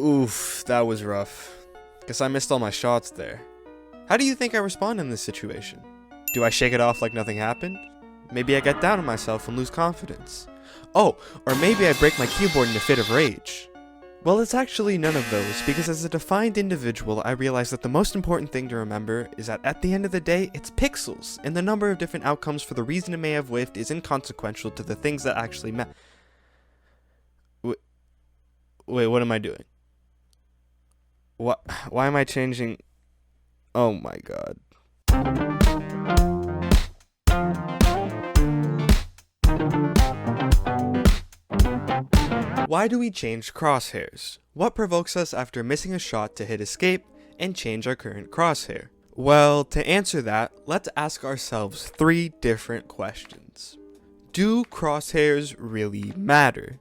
Oof, that was rough. Guess I missed all my shots there. How do you think I respond in this situation? Do I shake it off like nothing happened? Maybe I get down on myself and lose confidence. Oh, or maybe I break my keyboard in a fit of rage. Well, it's actually none of those, because as a defined individual, I realize that the most important thing to remember is that at the end of the day, it's pixels, and the number of different outcomes for the reason it may have whiffed is inconsequential to the things that actually matter. Wait, what am I doing? Why am I changing? Oh my god. Why do we change crosshairs? What provokes us after missing a shot to hit escape and change our current crosshair? Well, to answer that, let's ask ourselves 3 different questions. Do crosshairs really matter?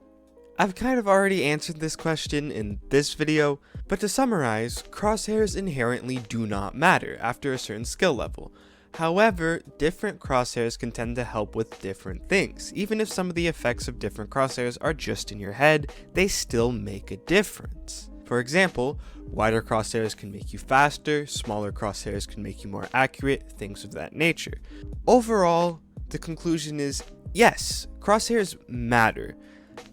I've kind of already answered this question in this video, but to summarize, crosshairs inherently do not matter after a certain skill level. However, different crosshairs can tend to help with different things. Even if some of the effects of different crosshairs are just in your head, they still make a difference. For example, wider crosshairs can make you faster, smaller crosshairs can make you more accurate, things of that nature. Overall, the conclusion is yes, crosshairs matter,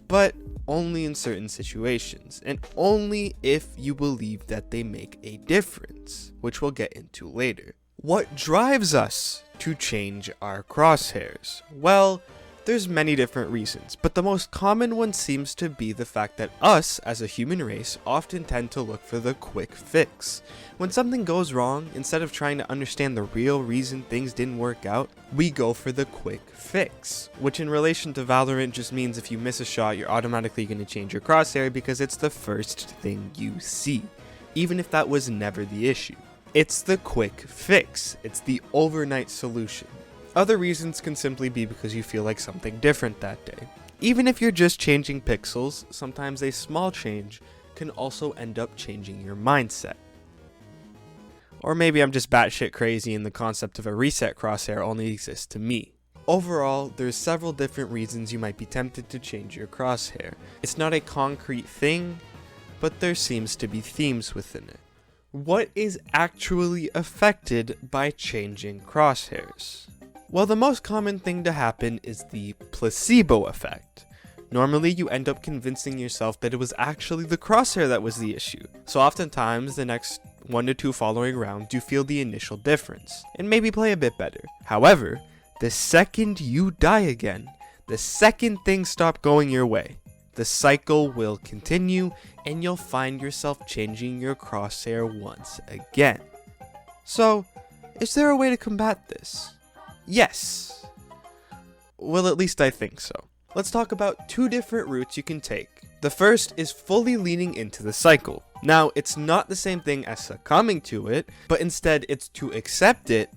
but only in certain situations, and only if you believe that they make a difference, which we'll get into later. What drives us to change our crosshairs? Well, there's many different reasons, but the most common one seems to be the fact that us, as a human race, often tend to look for the quick fix. When something goes wrong, instead of trying to understand the real reason things didn't work out, we go for the quick fix, which in relation to Valorant just means if you miss a shot, you're automatically going to change your crosshair because it's the first thing you see, even if that was never the issue. It's the quick fix. It's the overnight solution. Other reasons can simply be because you feel like something different that day. Even if you're just changing pixels, sometimes a small change can also end up changing your mindset. Or maybe I'm just batshit crazy and the concept of a reset crosshair only exists to me. Overall, there's several different reasons you might be tempted to change your crosshair. It's not a concrete thing, but there seems to be themes within it. What is actually affected by changing crosshairs? Well, the most common thing to happen is the placebo effect. Normally, you end up convincing yourself that it was actually the crosshair that was the issue. So oftentimes, the next 1 to 2 following rounds, you feel the initial difference, and maybe play a bit better. However, the second you die again, the second things stop going your way, the cycle will continue, and you'll find yourself changing your crosshair once again. So, is there a way to combat this? Yes. Well, at least I think so. Let's talk about 2 different routes you can take. The first is fully leaning into the cycle. Now, it's not the same thing as succumbing to it, but instead it's to accept it,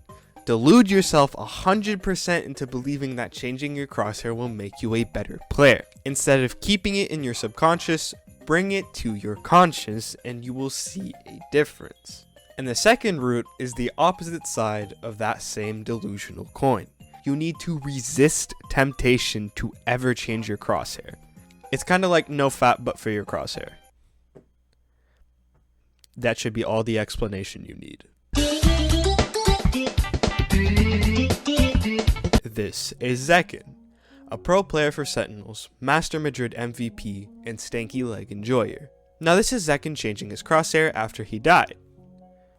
delude yourself 100% into believing that changing your crosshair will make you a better player. Instead of keeping it in your subconscious, bring it to your conscious and you will see a difference. And the second route is the opposite side of that same delusional coin. You need to resist temptation to ever change your crosshair. It's kind of like no fat but for your crosshair. That should be all the explanation you need. This is Zekken, a pro player for Sentinels, Master Madrid MVP, and stanky leg enjoyer. Now this is Zekken changing his crosshair after he died.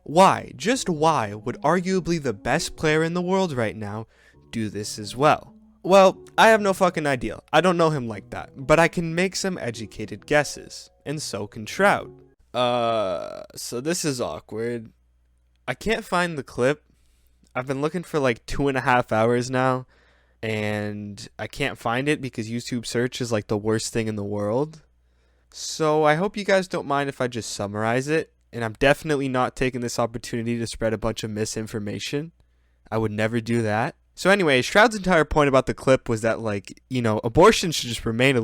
Why, just why, would arguably the best player in the world right now do this as well? Well, I have no fucking idea. I don't know him like that, but I can make some educated guesses, and so can Shroud. So this is awkward. I can't find the clip. I've been looking for like 2.5 hours now, and I can't find it because YouTube search is like the worst thing in the world. So I hope you guys don't mind if I just summarize it. And I'm definitely not taking this opportunity to spread a bunch of misinformation. I would never do that. So anyway, Shroud's entire point about the clip was that, like, abortion should just remain a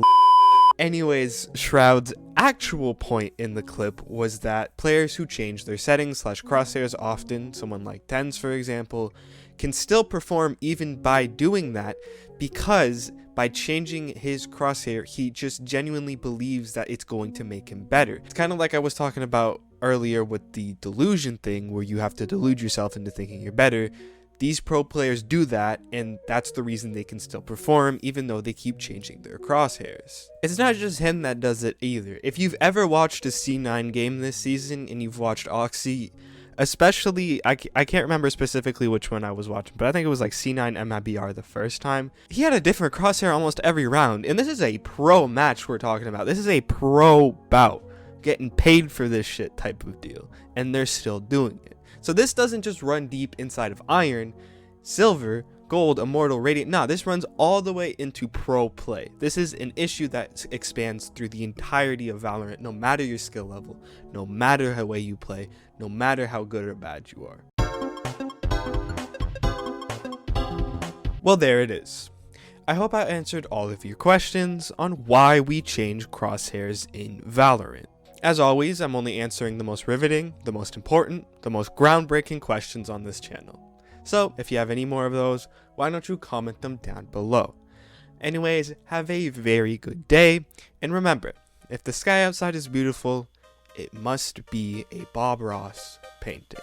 Anyways, Shroud's actual point in the clip was that players who change their settings / crosshairs often, someone like Tenz for example, can still perform even by doing that, because by changing his crosshair, he just genuinely believes that it's going to make him better. It's kind of like I was talking about earlier with the delusion thing, where you have to delude yourself into thinking you're better. These pro players do that, and that's the reason they can still perform even though they keep changing their crosshairs. It's not just him that does it either. If you've ever watched a C9 game this season and you've watched Oxy, especially, I can't remember specifically which one I was watching, but I think it was like C9 MIBR the first time. He had a different crosshair almost every round, and this is a pro match we're talking about. This is a pro bout, getting paid for this shit type of deal, and they're still doing it. So this doesn't just run deep inside of Iron, Silver, Gold, Immortal, Radiant. Nah, this runs all the way into pro play. This is an issue that expands through the entirety of Valorant, no matter your skill level, no matter how way you play, no matter how good or bad you are. Well, there it is. I hope I answered all of your questions on why we change crosshairs in Valorant. As always, I'm only answering the most riveting, the most important, the most groundbreaking questions on this channel. So, if you have any more of those, why don't you comment them down below? Anyways, have a very good day, and remember, if the sky outside is beautiful, it must be a Bob Ross painting.